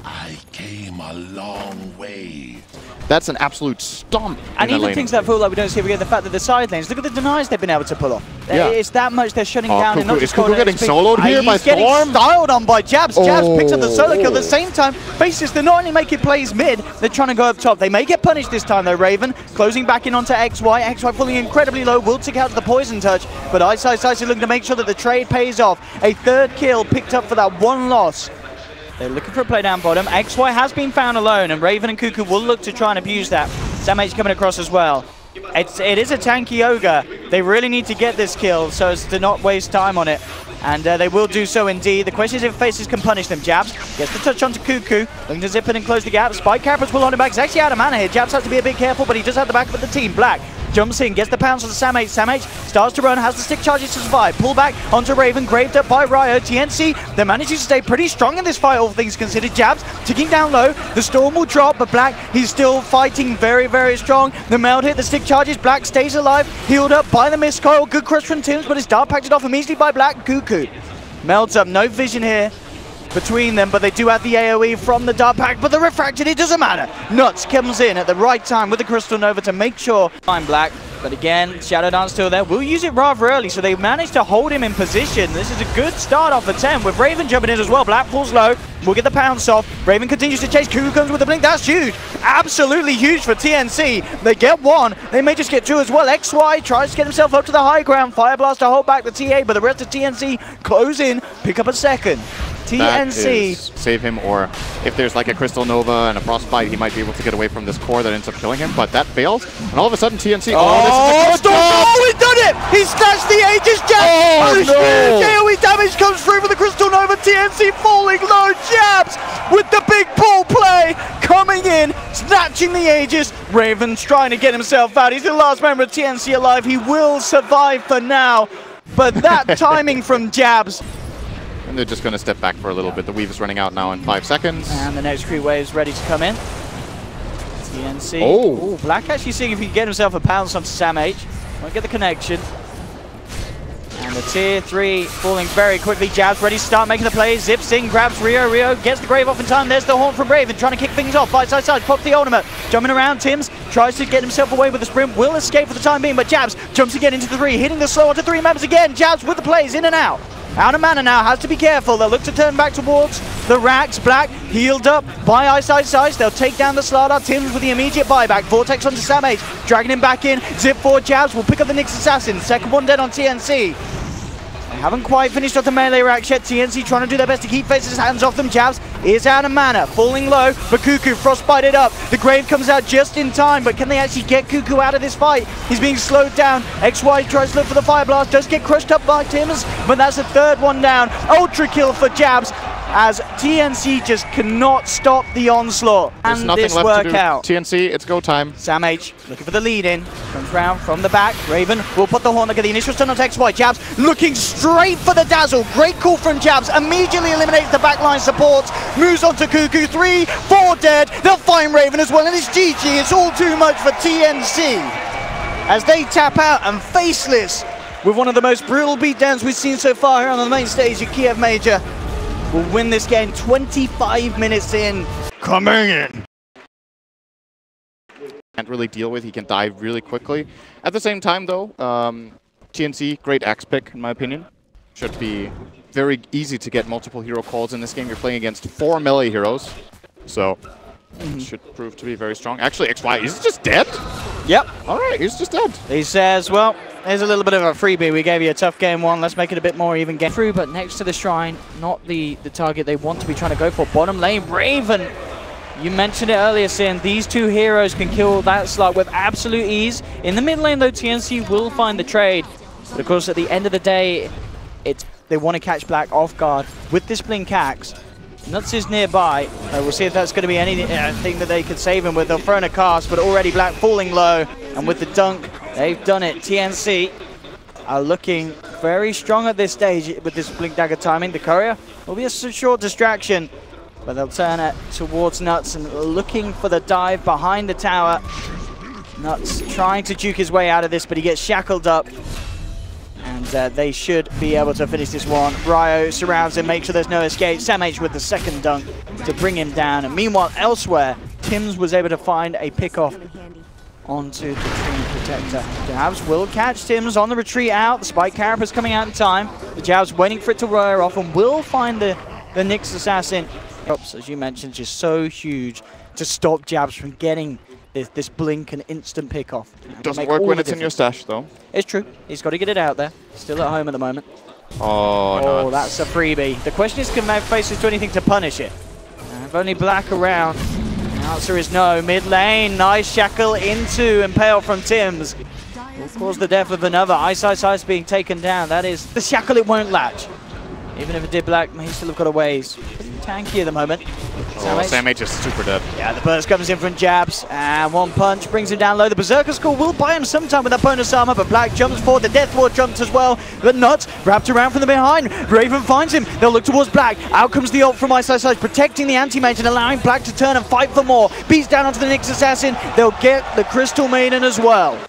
I came a long way. That's an absolute stomp. And even things that feel like we don't see again, the fact that the side lanes, look at the denies they've been able to pull off. Yeah. It's that much they're shutting down. Kuku, And not is just Kuku getting soloed here by He's getting Storm? styled on by Jabz. Jabz picks up the solo kill. At the Oh. same time, Faceless, they're not only making plays mid, they're trying to go up top. They may get punished this time though, Raven. Closing back in onto XY. XY falling incredibly low, will tick out to the poison touch. But iceiceice is looking to make sure that the trade pays off. A third kill picked up for that one loss. They're looking for a play down bottom. XY has been found alone, and Raven and Kuku will look to try and abuse that. SamH coming across as well. It is a tanky Ogre. They really need to get this kill so as to not waste time on it. And they will do so indeed. The question is if Faces can punish them. Jabz gets the touch onto Kuku. Looking to zip in and close the gap. Spike Carpers will on him back. He's actually out of mana here. Jabz has to be a bit careful, but he does have the backup of the team. Black jumps in, gets the pounce on SamH. SamH starts to run, has the stick charges to survive. Pull back onto Raven, graved up by ryOyr. TnC, they're managing to stay pretty strong in this fight, all things considered. Jabz ticking down low. The storm will drop, but Black, he's still fighting very, very strong. The meld hit, the stick charges. Black stays alive, healed up by the mist coil. Good crush from Tims, but it's dart packed off immediately by Black. Kuku melds up, no vision here between them, but they do have the AoE from the dart pack, but the refracted, it doesn't matter. NutZ comes in at the right time with the Crystal Nova to make sure. I'm Black, but again, Shadow Dance still there. We'll use it rather early, so they managed to hold him in position. This is a good start off the 10 with Raven jumping in as well. Black falls low, we'll get the pounce off. Raven continues to chase, Kuku comes with the blink, that's huge. Absolutely huge for TnC. They get one, they may just get two as well. XY tries to get himself up to the high ground. Fire Blast to hold back the TA, but the rest of TnC close in, pick up a second. TnC. Save him, or if there's like a Crystal Nova and a Frostbite, he might be able to get away from this core that ends up killing him, but that fails. And all of a sudden, TnC. This is a good oh, he's done it! He snatched the Aegis, Jabz! Oh, AoE damage comes through for the Crystal Nova. TnC falling low. Jabz with the big pull play coming in, snatching the Aegis. Raven's trying to get himself out. He's the last member of TnC alive. He will survive for now, but that timing from Jabz. And they're just going to step back for a little bit. The weave is running out now in 5 seconds. And the next creep wave is ready to come in. TnC. Oh. Ooh, Black actually seeing if he can get himself a pounce onto SamH. Won't get the connection. And the tier 3 falling very quickly. Jabz ready to start making the play. Zips in, grabs ryOyr. ryOyr gets the grave off in time. There's the horn from Raven trying to kick things off. Iceiceice pops the ultimate. Jumping around, Tims tries to get himself away with the sprint. Will escape for the time being, but Jabz jumps again into the 3. Hitting the slow onto 3 members again. Jabz with the plays in and out. Out of mana now, has to be careful. They'll look to turn back towards the racks. Black healed up by iceiceice. They'll take down the Slardar. Tims with the immediate buyback. Vortex onto SamH, dragging him back in. Zip for Jabz will pick up the Nyx Assassin. Second one dead on TnC. They haven't quite finished off the melee racks yet. TnC trying to do their best to keep Faces' hands off them. Jabz is out of mana, falling low, but Kuku frostbited up. The grave comes out just in time, but can they actually get Kuku out of this fight? He's being slowed down. XY tries to look for the Fire Blast, does get crushed up by Tims, but that's the third one down. Ultra kill for Jabz, as TnC just cannot stop the onslaught. There's and nothing this left work to do. out. TnC, it's go time. SamH looking for the lead in. Comes round from the back. Raven will put the horn. Look at the initial stun on XY. Jabz looking straight for the dazzle. Great call from Jabz. Immediately eliminates the backline supports. Moves on to Kuku. 3, 4 dead. They'll find Raven as well. And it's GG. It's all too much for TnC as they tap out, and Faceless with one of the most brutal beatdowns we've seen so far here on the main stage of Kiev Major will win this game 25 minutes in. Coming in. Can't really deal with. He can die really quickly. At the same time, though, TnC, great axe pick, in my opinion. Should be very easy to get multiple hero calls in this game. You're playing against 4 melee heroes, so it should prove to be very strong. Actually, XY, he's just dead? Yep. All right, he's just dead. He says, well, there's a little bit of a freebie. We gave you a tough game 1. Let's make it a bit more even game through, but next to the shrine, not the target they want to be trying to go for. Bottom lane, Raven. You mentioned it earlier, Sin. These 2 heroes can kill that slug with absolute ease. In the mid lane, though, TnC will find the trade. But of course, at the end of the day, they want to catch Black off guard with this blink axe. NutZ is nearby. We'll see if that's going to be anything that they could save him with. They'll throw in a cast, but already Black falling low. And with the dunk, they've done it. TnC are looking very strong at this stage with this blink dagger timing. The courier will be a short distraction, but they'll turn it towards NutZ and looking for the dive behind the tower. NutZ trying to juke his way out of this, but he gets shackled up. And they should be able to finish this one. ryOyr surrounds him, makes sure there's no escape. samH with the second dunk to bring him down. And meanwhile, elsewhere, Tim's was able to find a pickoff onto the Tree Protector. Jabz will catch Tim's on the retreat out. The Spike Carapace coming out in time. The Jabz waiting for it to wear off and will find the Nyx Assassin. Drops, as you mentioned, just so huge to stop Jabz from getting this blink and instant pickoff. Doesn't work when it's in your stash, though. It's true. He's got to get it out there. Still at home at the moment. Oh, no. That's a freebie. The question is, can Faceless do anything to punish it? If only Black around. The answer is no. Mid lane, nice shackle into Impale from Tim's. Will cause the death of another. iceiceice being taken down. That is the shackle, it won't latch. Even if it did, Black may still have got a ways. Pretty tanky at the moment. samH is super dead. Yeah, the burst comes in from Jabz, and one punch brings him down low. The Berserker's Call will buy him some time with that bonus armor, but Black jumps forward. The Death Ward jumps as well, but NutZ wrapped around from the behind. Raven finds him. They'll look towards Black. Out comes the ult from iceiceice, protecting the anti-mage and allowing Black to turn and fight for more. Beats down onto the Nyx Assassin. They'll get the Crystal Maiden as well.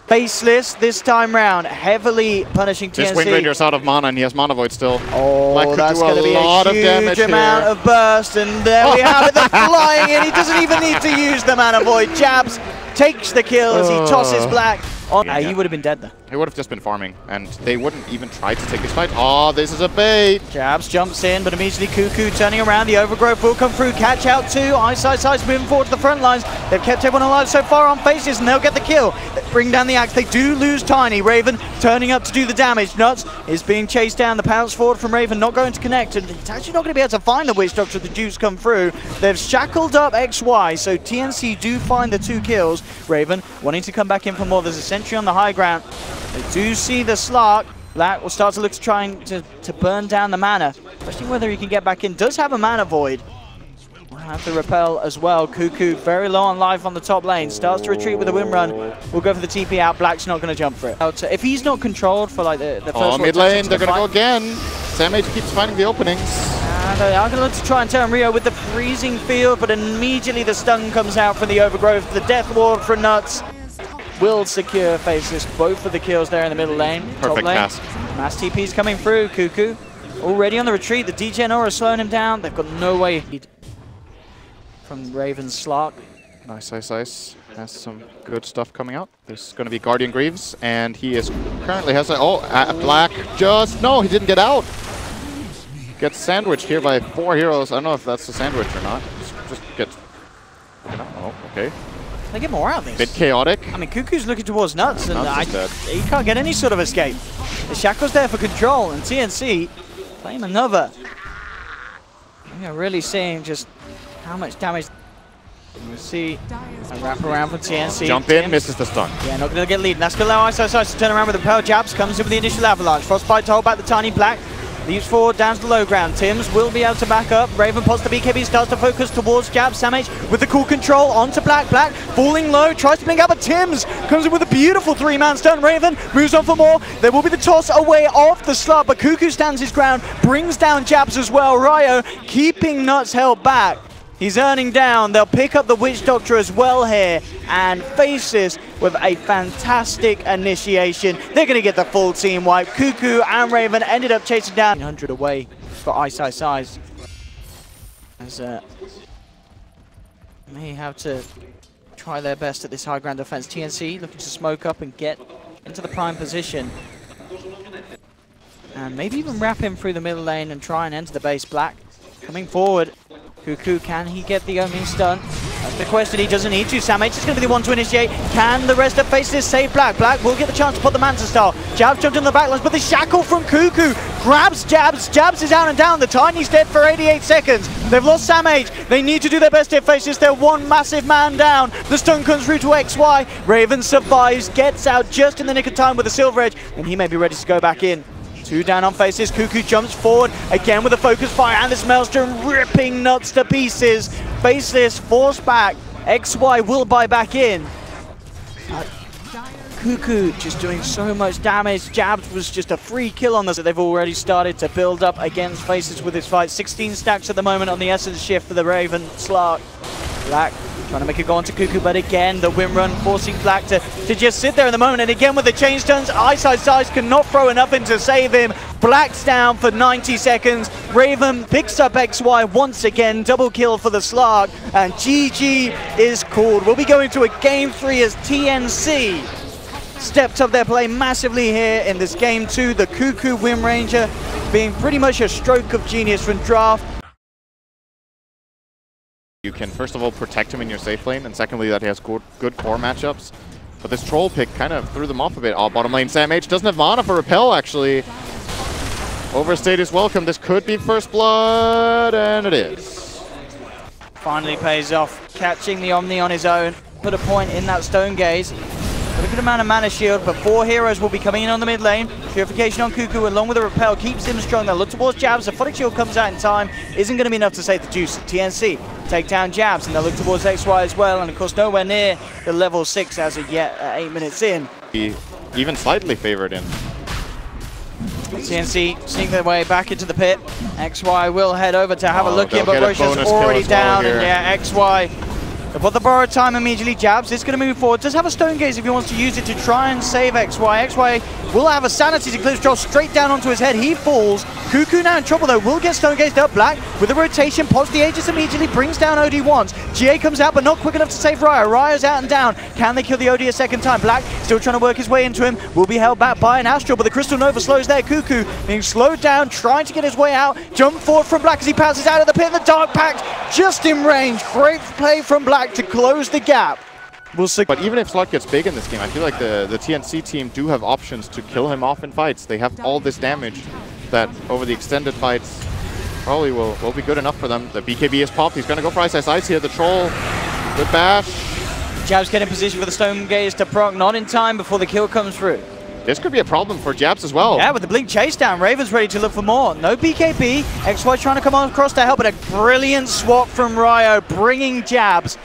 Faceless this time round, heavily punishing TnC. This Wind Ranger's out of mana and he has Mana Void still. Oh, that's going to be a huge amount of burst, and there we have it, the flying in. He doesn't even need to use the Mana Void. Jabz takes the kill as he tosses Black on. He would have been dead there. He would have just been farming, and they wouldn't even try to take this fight. Oh, this is a bait. Jabz jumps in, but immediately Kuku turning around. The Overgrowth will come through. Catch out too. iceiceice moving forward to the front lines. They've kept everyone alive so far on Faces, and they'll get the kill. They bring down the axe. They do lose Tiny. Raven turning up to do the damage. NutZ is being chased down. The pounce forward from Raven not going to connect, and it's actually not going to be able to find the Witch Doctor. The Juice come through. They've shackled up XY, so TnC do find the 2 kills. Raven wanting to come back in for more. There's a sentry on the high ground. They do see the Slark. Black will start to look to trying to burn down the mana. Questioning whether he can get back in. Does have a Mana Void. Will have to repel as well. Kuku very low on life on the top lane. Starts to retreat with a Wind Run. We'll go for the TP out. Black's not going to jump for it. If he's not controlled for like the first mid lane, they're going to go again. samH keeps finding the openings. They are going to look to try and turn ryOyr with the freezing field, but immediately the stun comes out from the Overgrowth. The Death Ward for NutZ will secure Faceless both of the kills there in the middle lane. Perfect pass. Mass TP's coming through. Kuku already on the retreat. The DJ Aura is slowing him down. They've got no way from Raven's Slark. iceiceice has some good stuff coming out. There's going to be Guardian Greaves, and he is currently has a Black just he didn't get out. Gets sandwiched here by 4 heroes. I don't know if that's a sandwich or not. Just get. Oh, okay. They get more out of this. Bit chaotic. I mean, Kuku's looking towards NutZ, and he can't get any sort of escape. The Shackle's there for control, and TnC claim another. We are really seeing just how much damage. We'll see a wrap around from TnC. Jump in, misses the stun. Yeah, not going to get lead. And that's going to allow iceiceice to turn around with the power. Jabz comes in with the initial avalanche. Frostbite to hold back the Tiny. Black leaps forward, down to the low ground. Tim's will be able to back up. Raven pots the BKB, starts to focus towards Jabz. samH with the cool control onto Black. Black falling low, tries to blink out, but Tim's comes in with a beautiful 3-man stun. Raven moves on for more. There will be the toss away off the Slark, but Kuku stands his ground, brings down Jabz as well. ryOyr keeping NutZ held back. He's earning down. They'll pick up the Witch Doctor as well here. And Faceless with a fantastic initiation. They're going to get the full team wipe. Kuku and Raven ended up chasing down 100 away for iceiceice. As may have to try their best at this high ground defense. TnC looking to smoke up and get into the prime position. And maybe even wrap him through the middle lane and try and enter the base. Black coming forward. Kuku, can he get the Omin stun? That's the question. He doesn't need to. samH is going to be the one to initiate. Can the rest of Faceless save Black? Black will get the chance to put the Manta Style. Jabz jumped in the backlines, but the shackle from Kuku grabs Jabz. Jabz is out and down. The Tiny's dead for 88 seconds. They've lost samH. They need to do their best here, Faceless. They're one massive man down. The stun comes through to XY. Raven survives, gets out just in the nick of time with the Silver Edge, and he may be ready to go back in. 2 down on Faces. Kuku jumps forward again with a focus fire, and this Maelstrom ripping NutZ to pieces. Faceless forced back. XY will buy back in. Kuku just doing so much damage. Jabz was just a free kill on this. They've already started to build up against Faces with this fight. 16 stacks at the moment on the Essence shift for the Raven Slark. Black Trying to make it go on to Kuku, but again, the win run forcing Black to just sit there in the moment. And again, with the change turns, iceiceice cannot throw enough in to save him. Black's down for 90 seconds. Raven picks up XY once again. Double kill for the Slark. And GG is called. We'll be going to a game 3 as TnC stepped up their play massively here in this game 2. The Kuku Wind Ranger being pretty much a stroke of genius from Draft. You can first of all protect him in your safe lane, and secondly that he has good core matchups. But this troll pick kind of threw them off a bit. Oh, bottom lane, Sam H doesn't have mana for repel actually. Overstate is welcome. This could be first blood, and it is. Finally pays off, catching the Omni on his own. Put a point in that Stone Gaze. Got a good amount of mana shield, but 4 heroes will be coming in on the mid lane. Purification on Kuku along with the repel keeps him strong. They'll look towards Jabz. The Phonic shield comes out in time. Isn't going to be enough to save the juice. TnC take down Jabz, and they'll look towards XY as well. And of course, nowhere near the level 6 as of yet at 8 minutes in. Even slightly favored in. TnC sneak their way back into the pit. XY will head over to have a look here, but Roshan's bonus already kill as well down. here. And yeah, XY. They'll put the borrowed time immediately. Jabz is going to move forward. Does have a Stone Gaze if he wants to use it to try and save XY. XY will have a Sanity Eclipse drop straight down onto his head. He falls. Kuku now in trouble though. Will get Stone Gazed up. Black with the rotation. Pops the Aegis immediately. Brings down OD once. GA comes out but not quick enough to save ryOyr. ryOyr's out and down. Can they kill the OD a second time? Black still trying to work his way into him. Will be held back by an Astral, but the Crystal Nova slows there. Kuku being slowed down. Trying to get his way out. Jump forward from Black as he passes out of the pit. The Dark Pact just in range. Great play from Black to close the gap. We'll see. But even if Slark gets big in this game, I feel like the TnC team do have options to kill him off in fights. They have all this damage that over the extended fights probably will be good enough for them. The BKB is popped. He's going to go for iceiceice here. The troll, good bash. Jabz get in position for the Stone Gaze to proc, not in time before the kill comes through. This could be a problem for Jabz as well. Yeah, with the Blink chase down, Raven's ready to look for more. No BKB, XY trying to come on across to help, but a brilliant swap from ryOyr, bringing Jabz.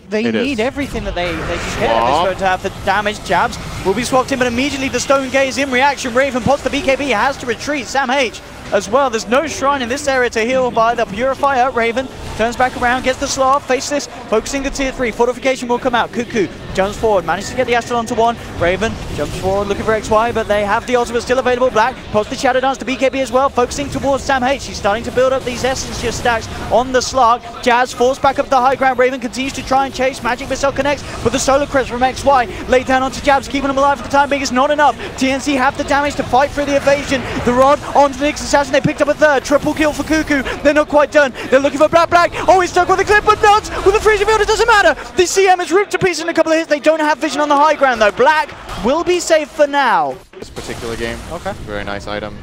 They need everything that they just get at this point to have the damage. Jabz will be swapped in, but immediately the Stone Gaze in reaction. Raven pots the BKB, has to retreat. Sam H as well. There's no shrine in this area to heal by the Purifier. Raven turns back around, gets the Slav, Faceless, focusing the tier 3. Fortification will come out. Kuku jumps forward, manages to get the Astral onto one. Raven jumps forward looking for XY, but they have the ultimate still available. Black pops the Shadow Dance to BKB as well, focusing towards Sam H. He's starting to build up these Essence Shift stacks on the Slark. Jabz forced back up the high ground. Raven continues to try and chase. Magic Missile connects with the Solar Crest from XY. Laid down onto Jabz, keeping him alive for the time being. It's not enough. TnC have the damage to fight through the evasion. The Rod onto the Nyx Assassin. They picked up a third. Triple kill for Kuku. They're not quite done. They're looking for Black. Oh, he's stuck with the clip, but NutZ with the freezing field. It doesn't matter. The CM is ripped to pieces in a couple of hits. They don't have vision on the high ground though. Black will be safe for now. This particular game. Okay. Very nice item.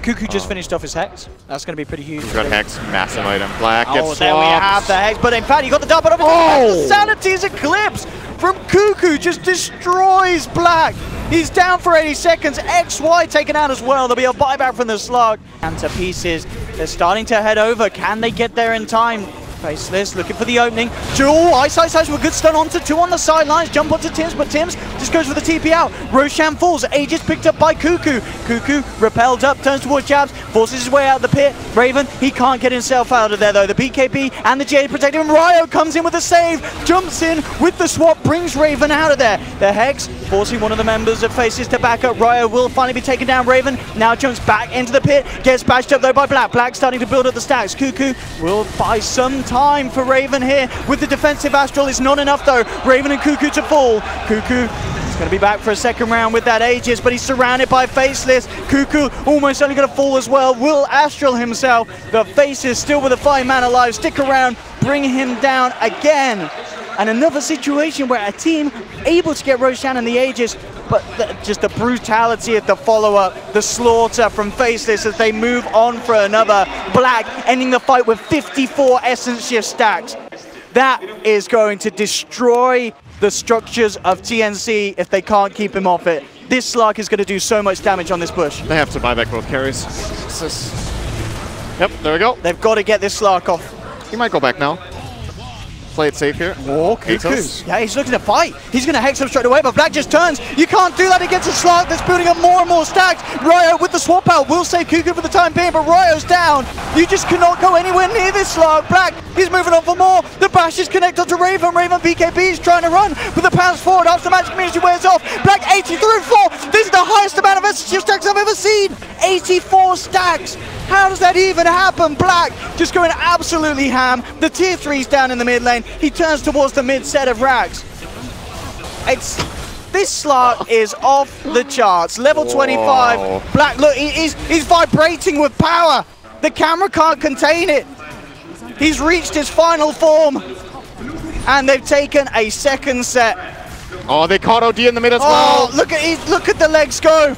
Kuku just finished off his Hex. That's going to be pretty huge. He's got Hex, massive item. Black gets swapped. There we have the Hex, but in fact he got the double up. The Sanity's Eclipse from Kuku just destroys Black. He's down for 80 seconds. XY taken out as well. There'll be a buyback from the Slug. And to pieces. They're starting to head over. Can they get there in time? Faceless looking for the opening. Duel, iceiceice with a good stun onto 2 on the sidelines. Jump onto Tims, but Tims just goes for the TP out. Roshan falls. Aegis picked up by Kuku. Kuku repelled up, turns towards Jabz, forces his way out of the pit. Raven, he can't get himself out of there though. The BKB and the J protect him. ryOyr comes in with a save, jumps in with the swap, brings Raven out of there. The Hex forcing one of the members of Faces to back up. ryOyr will finally be taken down. Raven now jumps back into the pit, gets bashed up though by Black. Black starting to build up the stacks. Kuku will buy some time for Raven here with the defensive Astral. It's not enough though. Raven and Kuku to fall. Kuku is going to be back for a second round with that Aegis, but he's surrounded by Faceless. Kuku almost only going to fall as well. Will Astral himself. The Faces still with a 5 man alive. Stick around, bring him down again. And another situation where a team able to get Roshan and the Aegis, but just the brutality of the follow-up, the slaughter from Faceless as they move on for another. Black ending the fight with 54 Essence Shift stacks. That is going to destroy the structures of TnC if they can't keep him off it. This Slark is going to do so much damage on this push. They have to buy back both carries. Yep, there we go. They've got to get this Slark off. He might go back now. play it safe here. Oh, Kuku. Yeah, he's looking to fight. He's going to hex him straight away, but Black just turns. You can't do that against a Slark that's building up more and more stacks. ryOyr with the swap out will save Kuku for the time being, but ryOyr's down. You just cannot go anywhere near this Slark. Black, he's moving on for more. The bash is connected to Raven. Raven BKB is trying to run, but the pounds forward after the magic community wears off. Black 83 and 4. This is the highest amount of SSU stacks I've ever seen. 84 stacks. How does that even happen? Black just going absolutely ham. The tier 3's down in the mid lane. He turns towards the mid set of racks. This Slark is off the charts. Level 25. Black, look, he's vibrating with power. The camera can't contain it. He's reached his final form. And they've taken a second set. Oh, they caught OD in the mid as well. Oh, look at the legs go.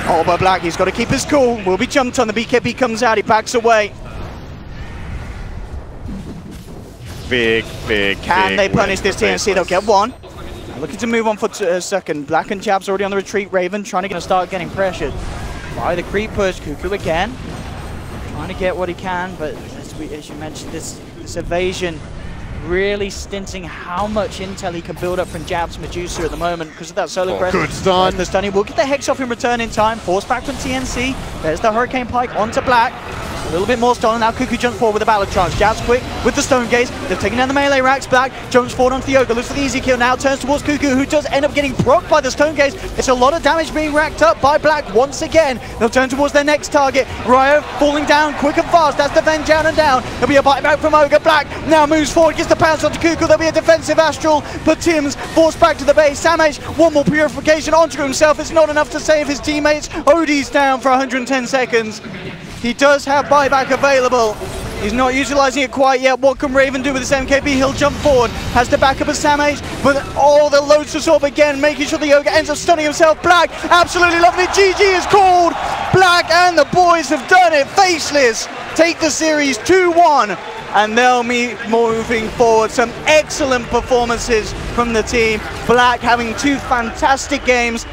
Oh, but Black, he's got to keep his cool. Will be jumped on. The BKB comes out. He backs away. Big Can they punish this TnC? They'll get one. Looking to move on for a second. Black and Jabz already on the retreat. Raven trying to start getting pressured by the creep push. Kuku again. Trying to get what he can, but as you mentioned, this evasion really stinting how much intel he can build up from Jabz Medusa at the moment because of that solo crest. Good stun. The stun. He will get the hex off in return in time. Force back from TnC. There's the Hurricane Pike onto Black. A little bit more stun. Now Kuku jumps forward with a battle charge. Jabz quick with the Stone Gaze. They're taking down the melee racks. Black jumps forward onto the Ogre. Looks for the easy kill. Now turns towards Kuku, who does end up getting procced by the Stone Gaze. It's a lot of damage being racked up by Black once again. They'll turn towards their next target. ryOyr falling down quick and fast. That's the Venge down and down. There'll be a bite back from Ogre. Black now moves forward, gets the pounce onto Kuku. There'll be a defensive Astral, but Tim's forced back to the base. Samej, one more purification onto himself. It's not enough to save his teammates. OD's down for 110 seconds. He does have buyback available. He's not utilizing it quite yet. What can Raven do with this MKB? He'll jump forward. Has the backup of Samej, but the loads to absorb again, making sure the Ogre ends up stunning himself. Black, absolutely lovely. GG is called. Black and the boys have done it. Faceless take the series 2-1. And they'll be moving forward. Some excellent performances from the team. Black having two fantastic games